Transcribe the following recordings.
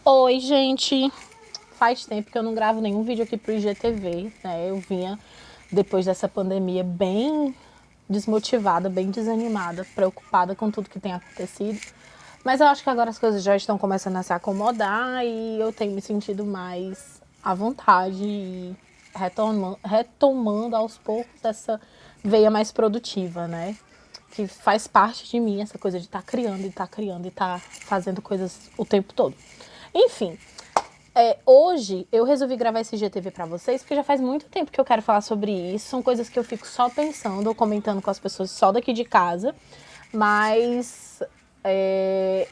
Oi, gente! Faz tempo que eu não gravo nenhum vídeo aqui pro IGTV, né? Eu vinha, depois dessa pandemia, bem desmotivada, bem desanimada, preocupada com tudo que tem acontecido. Mas eu acho que agora as coisas já estão começando a se acomodar e eu tenho me sentido mais à vontade e retomando aos poucos essa veia mais produtiva, né? Que faz parte de mim, essa coisa de estar criando e estar fazendo coisas o tempo todo. Enfim, hoje eu resolvi gravar esse GTV pra vocês, porque já faz muito tempo que eu quero falar sobre isso. São coisas que eu fico só pensando ou comentando com as pessoas só daqui de casa. Mas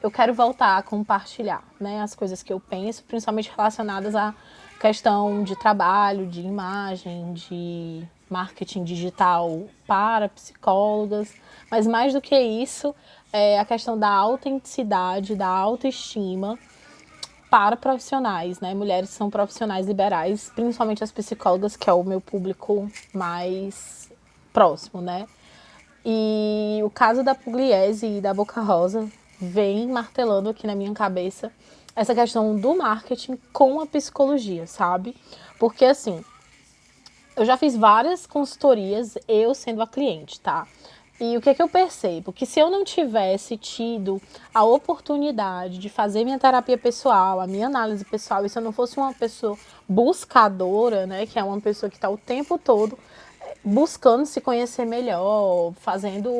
eu quero voltar a compartilhar, né, as coisas que eu penso, principalmente relacionadas à questão de trabalho, de imagem, de marketing digital para psicólogas. Mas mais do que isso, é a questão da autenticidade, da autoestima para profissionais, né? Mulheres que são profissionais liberais, principalmente as psicólogas, que é o meu público mais próximo, né? E o caso da Pugliese e da Boca Rosa vem martelando aqui na minha cabeça essa questão do marketing com a psicologia, sabe? Porque assim, eu já fiz várias consultorias, eu sendo a cliente, tá? E o que é que eu percebo? Que se eu não tivesse tido a oportunidade de fazer minha terapia pessoal, a minha análise pessoal, e se eu não fosse uma pessoa buscadora, né, que é uma pessoa que está o tempo todo buscando se conhecer melhor, fazendo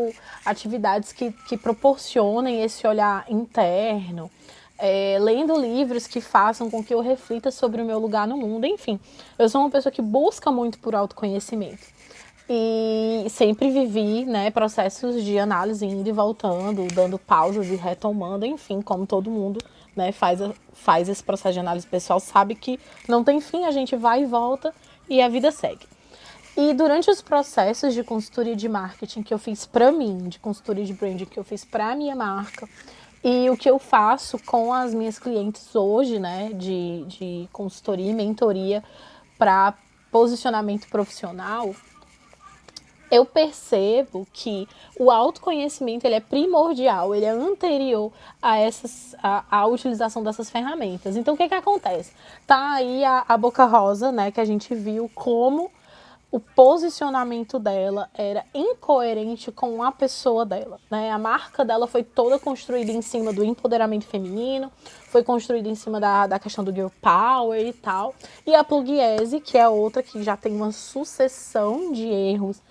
atividades que proporcionem esse olhar interno, lendo livros que façam com que eu reflita sobre o meu lugar no mundo, enfim. Eu sou uma pessoa que busca muito por autoconhecimento. E sempre vivi, né, processos de análise indo e voltando, dando pausas e retomando, enfim, como todo mundo, né, faz esse processo de análise pessoal, sabe que não tem fim, a gente vai e volta e a vida segue. E durante os processos de consultoria de marketing que eu fiz para mim, de consultoria de branding que eu fiz para a minha marca, e o que eu faço com as minhas clientes hoje, né, de consultoria e mentoria para posicionamento profissional, eu percebo que o autoconhecimento ele é primordial, ele é anterior a utilização dessas ferramentas. Então, o que acontece? Tá aí a Boca Rosa, né, que a gente viu como o posicionamento dela era incoerente com a pessoa dela, né? A marca dela foi toda construída em cima do empoderamento feminino, foi construída em cima da questão do girl power e tal. E a Pugliese, que é outra que já tem uma sucessão de erros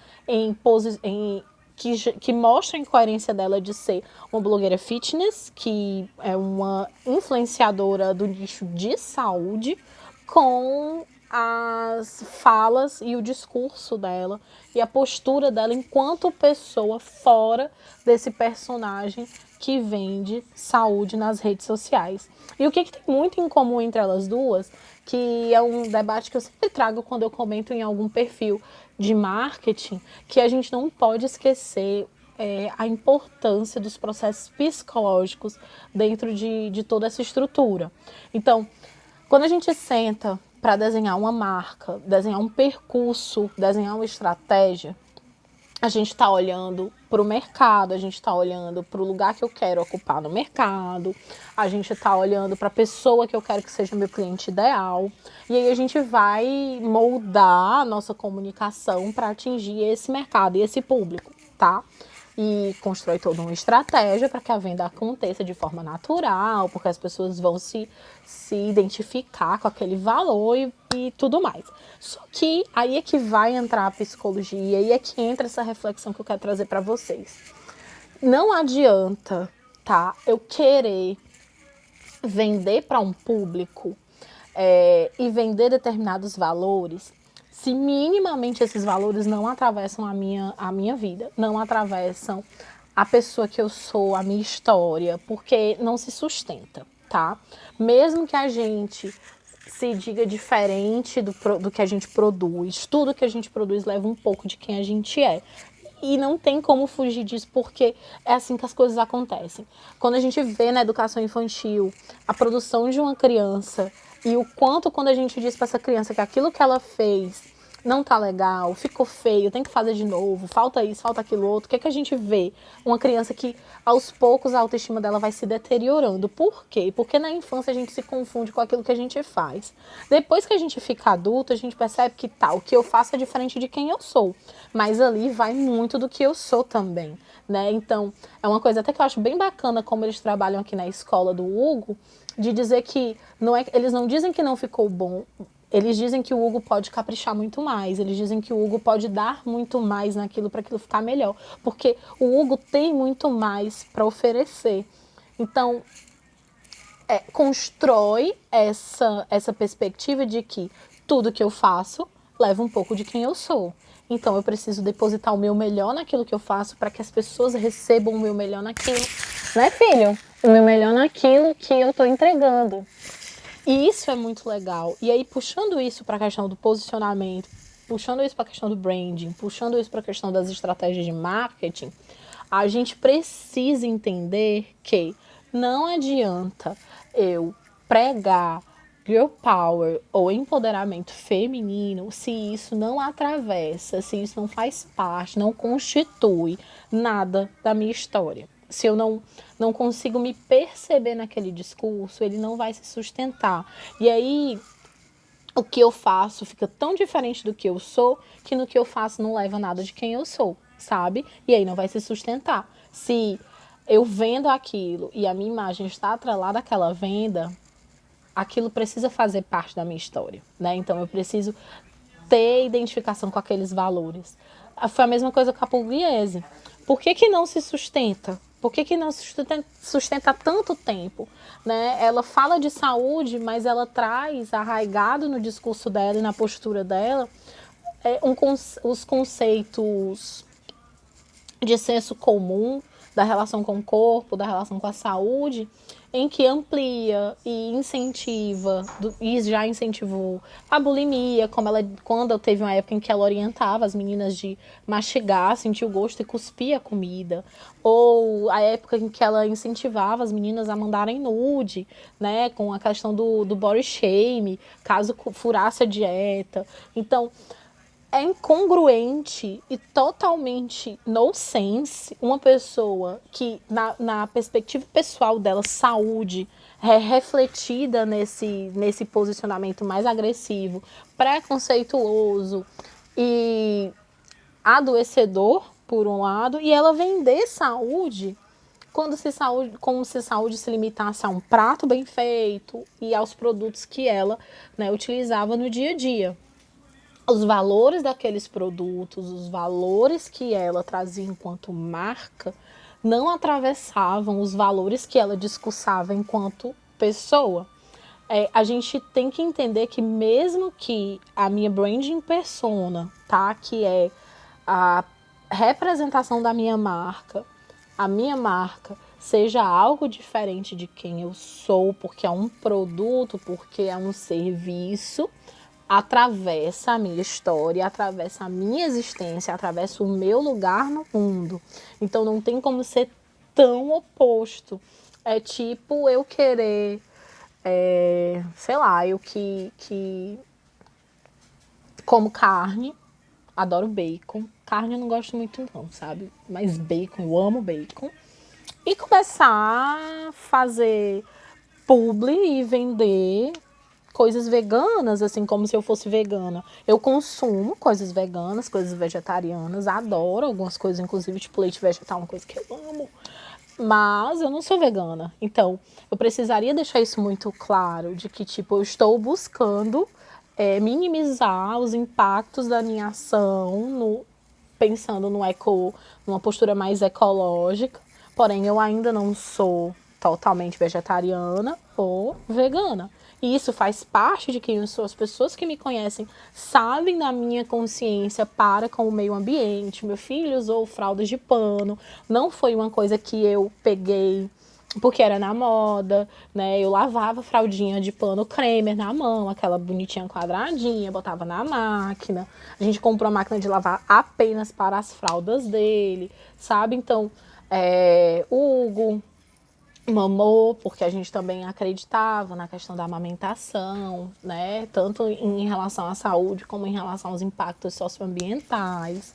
que mostra a incoerência dela de ser uma blogueira fitness, que é uma influenciadora do nicho de saúde, com as falas e o discurso dela e a postura dela enquanto pessoa fora desse personagem que vende saúde nas redes sociais. E o que tem muito em comum entre elas duas, que é um debate que eu sempre trago quando eu comento em algum perfil de marketing, que a gente não pode esquecer a importância dos processos psicológicos dentro de toda essa estrutura. Então, quando a gente senta para desenhar uma marca, desenhar um percurso, desenhar uma estratégia, a gente está olhando para o mercado, a gente está olhando para o lugar que eu quero ocupar no mercado, a gente está olhando para a pessoa que eu quero que seja meu cliente ideal, e aí a gente vai moldar a nossa comunicação para atingir esse mercado e esse público, tá? E constrói toda uma estratégia para que a venda aconteça de forma natural, porque as pessoas vão se identificar com aquele valor e tudo mais. Só que aí é que vai entrar a psicologia, aí é que entra essa reflexão que eu quero trazer para vocês. Não adianta, tá, eu querer vender para um público e vender determinados valores se minimamente esses valores não atravessam a minha vida, não atravessam a pessoa que eu sou, a minha história, porque não se sustenta, tá? Mesmo que a gente se diga diferente do que a gente produz, tudo que a gente produz leva um pouco de quem a gente é. E não tem como fugir disso, porque é assim que as coisas acontecem. Quando a gente vê na educação infantil a produção de uma criança e o quanto, quando a gente diz para essa criança que aquilo que ela fez não tá legal, ficou feio, tem que fazer de novo, falta isso, falta aquilo outro. O que é que a gente vê? Uma criança que aos poucos a autoestima dela vai se deteriorando. Por quê? Porque na infância a gente se confunde com aquilo que a gente faz. Depois que a gente fica adulto, a gente percebe que tá, o que eu faço é diferente de quem eu sou. Mas ali vai muito do que eu sou também, né? Então, é uma coisa até que eu acho bem bacana como eles trabalham aqui na escola do Hugo, de dizer que não é, eles não dizem que não ficou bom. Eles dizem que o Hugo pode caprichar muito mais, eles dizem que o Hugo pode dar muito mais naquilo para aquilo ficar melhor, porque o Hugo tem muito mais para oferecer. Então, constrói essa perspectiva de que tudo que eu faço leva um pouco de quem eu sou. Então, eu preciso depositar o meu melhor naquilo que eu faço para que as pessoas recebam o meu melhor naquilo. Né, filho? O meu melhor naquilo que eu estou entregando. E isso é muito legal. E aí, puxando isso para a questão do posicionamento, puxando isso para a questão do branding, puxando isso para a questão das estratégias de marketing, a gente precisa entender que não adianta eu pregar girl power ou empoderamento feminino se isso não atravessa, se isso não faz parte, não constitui nada da minha história. Se eu não consigo me perceber naquele discurso, ele não vai se sustentar. E aí, o que eu faço fica tão diferente do que eu sou, que no que eu faço não leva nada de quem eu sou, sabe? E aí não vai se sustentar. Se eu vendo aquilo e a minha imagem está atrelada àquela venda, aquilo precisa fazer parte da minha história, né? Então eu preciso ter identificação com aqueles valores. Foi a mesma coisa com a Pugliese. Por que não se sustenta? Por que não se sustenta tanto tempo? Né? Ela fala de saúde, mas ela traz arraigado no discurso dela e na postura dela os conceitos de senso comum da relação com o corpo, da relação com a saúde, em que amplia e incentiva, e já incentivou a bulimia, quando teve uma época em que ela orientava as meninas de mastigar, sentir o gosto e cuspir a comida, ou a época em que ela incentivava as meninas a mandarem nude, né, com a questão do body shame, caso furasse a dieta. Então, é incongruente e totalmente nonsense uma pessoa que, na perspectiva pessoal dela, saúde, é refletida nesse posicionamento mais agressivo, preconceituoso e adoecedor, por um lado, e ela vender saúde como se saúde se limitasse a um prato bem feito e aos produtos que ela, né, utilizava no dia a dia. Os valores daqueles produtos, os valores que ela trazia enquanto marca, não atravessavam os valores que ela discursava enquanto pessoa. A gente tem que entender que mesmo que a minha branding persona, tá, que é a representação da minha marca, a minha marca seja algo diferente de quem eu sou, porque é um produto, porque é um serviço, atravessa a minha história, atravessa a minha existência, atravessa o meu lugar no mundo. Então não tem como ser tão oposto. É tipo eu querer, sei lá, eu que como carne, adoro bacon. Carne eu não gosto muito não, sabe? Mas bacon, eu amo bacon. E começar a fazer publi e vender coisas veganas, assim, como se eu fosse vegana. Eu consumo coisas veganas, coisas vegetarianas, adoro algumas coisas, inclusive tipo leite vegetal, uma coisa que eu amo. Mas eu não sou vegana. Então, eu precisaria deixar isso muito claro, de que, tipo, eu estou buscando minimizar os impactos da minha ação, pensando numa postura mais ecológica. Porém, eu ainda não sou totalmente vegetariana ou vegana. E isso faz parte de quem eu sou. As pessoas que me conhecem sabem da minha consciência para com o meio ambiente. Meu filho usou fraldas de pano. Não foi uma coisa que eu peguei porque era na moda, né? Eu lavava fraldinha de pano Cremer na mão, aquela bonitinha quadradinha, botava na máquina. A gente comprou a máquina de lavar apenas para as fraldas dele, sabe? Então, Hugo, mamou, porque a gente também acreditava na questão da amamentação, né? Tanto em relação à saúde como em relação aos impactos socioambientais.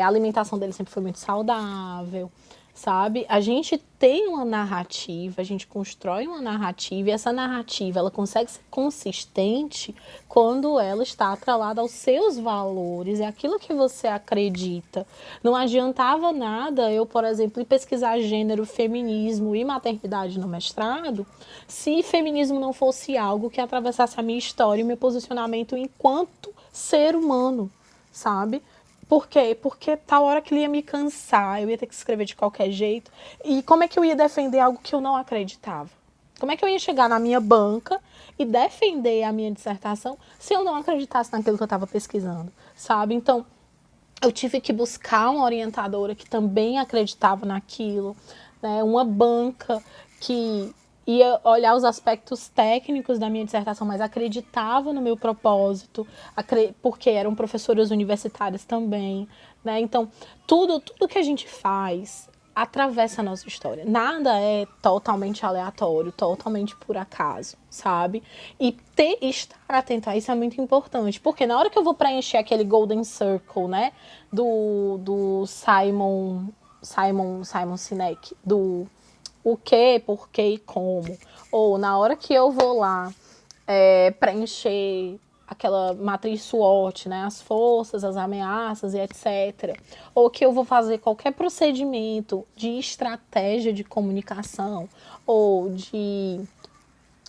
A alimentação dele sempre foi muito saudável, sabe? A gente tem uma narrativa, a gente constrói uma narrativa e essa narrativa ela consegue ser consistente quando ela está atrelada aos seus valores, é aquilo que você acredita. Não adiantava nada eu, por exemplo, ir pesquisar gênero, feminismo e maternidade no mestrado, se feminismo não fosse algo que atravessasse a minha história e o meu posicionamento enquanto ser humano, sabe? Por quê? Porque tal hora que ele ia me cansar, eu ia ter que escrever de qualquer jeito. E como é que eu ia defender algo que eu não acreditava? Como é que eu ia chegar na minha banca e defender a minha dissertação se eu não acreditasse naquilo que eu estava pesquisando, sabe? Então, eu tive que buscar uma orientadora que também acreditava naquilo, né? Uma banca que ia olhar os aspectos técnicos da minha dissertação, mas acreditava no meu propósito, porque eram professoras universitárias também, né? Então, tudo que a gente faz atravessa a nossa história. Nada é totalmente aleatório, totalmente por acaso, sabe? E estar atento a isso é muito importante, porque na hora que eu vou preencher aquele Golden Circle, né, do Simon Sinek, do o que, por que e como, ou na hora que eu vou lá preencher aquela matriz SWOT, né, as forças, as ameaças e etc. Ou que eu vou fazer qualquer procedimento de estratégia de comunicação ou de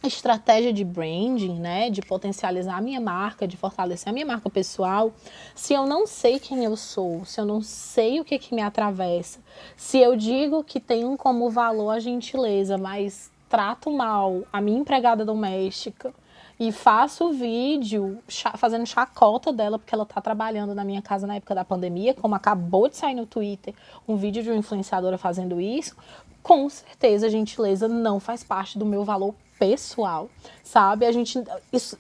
estratégia de branding, né, de potencializar a minha marca, de fortalecer a minha marca pessoal, se eu não sei quem eu sou, se eu não sei o que me atravessa, se eu digo que tenho como valor a gentileza, mas trato mal a minha empregada doméstica e faço vídeo fazendo chacota dela porque ela tá trabalhando na minha casa na época da pandemia, como acabou de sair no Twitter um vídeo de uma influenciadora fazendo isso, com certeza a gentileza não faz parte do meu valor pessoal, sabe?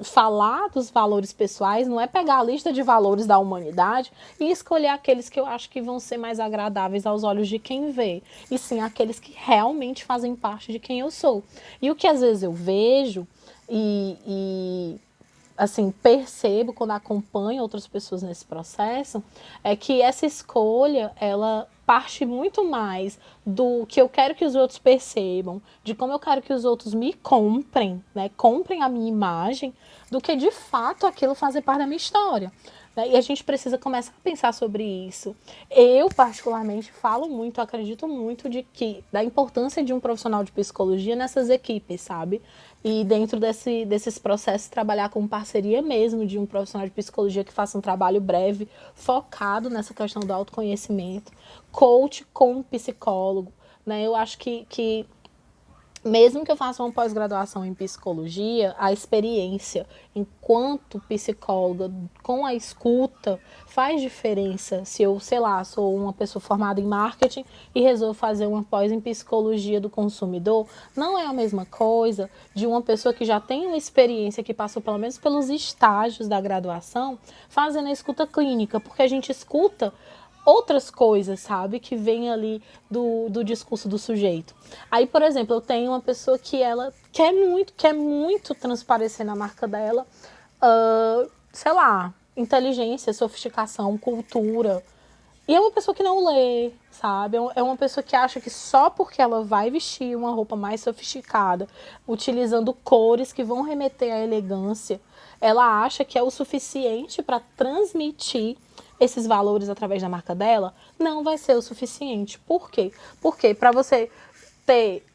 Falar dos valores pessoais não é pegar a lista de valores da humanidade e escolher aqueles que eu acho que vão ser mais agradáveis aos olhos de quem vê, e sim aqueles que realmente fazem parte de quem eu sou. E o que às vezes eu vejo assim, percebo quando acompanho outras pessoas nesse processo, é que essa escolha, ela parte muito mais do que eu quero que os outros percebam, de como eu quero que os outros me comprem, né? Comprem a minha imagem, do que de fato aquilo fazer parte da minha história. Né? E a gente precisa começar a pensar sobre isso. Eu, particularmente, falo muito, acredito muito da importância de um profissional de psicologia nessas equipes, sabe? E dentro desses processos, trabalhar com parceria mesmo de um profissional de psicologia que faça um trabalho breve, focado nessa questão do autoconhecimento, coach com um psicólogo, né? Eu acho que mesmo que eu faça uma pós-graduação em psicologia, a experiência enquanto psicóloga com a escuta faz diferença. Se eu, sei lá, sou uma pessoa formada em marketing e resolvo fazer uma pós em psicologia do consumidor, não é a mesma coisa de uma pessoa que já tem uma experiência, que passou pelo menos pelos estágios da graduação, fazendo a escuta clínica, porque a gente escuta outras coisas, sabe, que vem ali do discurso do sujeito. Aí, por exemplo, eu tenho uma pessoa que ela quer muito transparecer na marca dela, sei lá, inteligência, sofisticação, cultura. E é uma pessoa que não lê, sabe? É uma pessoa que acha que só porque ela vai vestir uma roupa mais sofisticada, utilizando cores que vão remeter à elegância, ela acha que é o suficiente para transmitir esses valores através da marca dela, não vai ser o suficiente. Por quê? Porque para você ter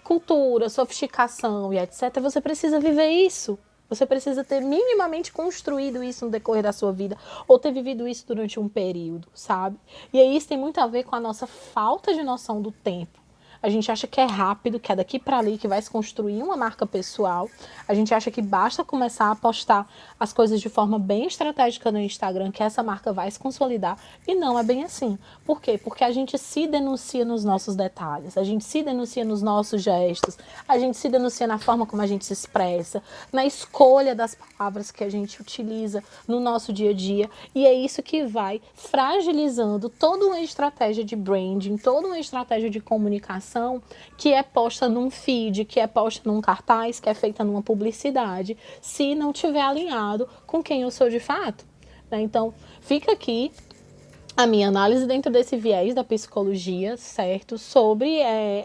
cultura, sofisticação e etc., você precisa viver isso. Você precisa ter minimamente construído isso no decorrer da sua vida, ou ter vivido isso durante um período, sabe? E aí isso tem muito a ver com a nossa falta de noção do tempo. A gente acha que é rápido, que é daqui para ali, que vai se construir uma marca pessoal. A gente acha que basta começar a postar as coisas de forma bem estratégica no Instagram, que essa marca vai se consolidar. E não é bem assim. Por quê? Porque a gente se denuncia nos nossos detalhes, a gente se denuncia nos nossos gestos, a gente se denuncia na forma como a gente se expressa, na escolha das palavras que a gente utiliza no nosso dia a dia. E é isso que vai fragilizando toda uma estratégia de branding, toda uma estratégia de comunicação, informação que é posta num feed, que é posta num cartaz, que é feita numa publicidade, se não tiver alinhado com quem eu sou de fato, né? Então, fica aqui a minha análise dentro desse viés da psicologia, certo? Sobre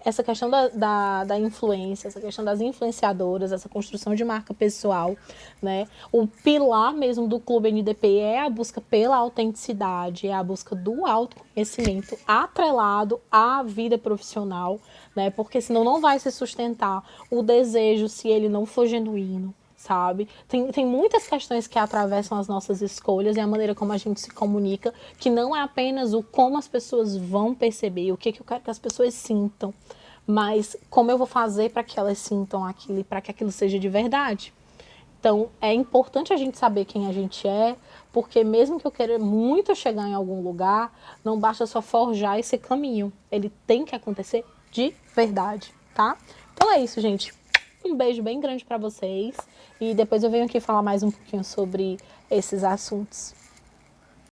essa questão da influência, essa questão das influenciadoras, essa construção de marca pessoal, né? O pilar mesmo do Clube NDP é a busca pela autenticidade, é a busca do autoconhecimento atrelado à vida profissional, né? Porque senão não vai se sustentar o desejo se ele não for genuíno, sabe? Tem muitas questões que atravessam as nossas escolhas e a maneira como a gente se comunica, que não é apenas o como as pessoas vão perceber, o que eu quero que as pessoas sintam, mas como eu vou fazer para que elas sintam aquilo e para que aquilo seja de verdade. Então, é importante a gente saber quem a gente é, porque mesmo que eu queira muito chegar em algum lugar, não basta só forjar esse caminho. Ele tem que acontecer de verdade, tá? Então é isso, gente. Um beijo bem grande para vocês e depois eu venho aqui falar mais um pouquinho sobre esses assuntos.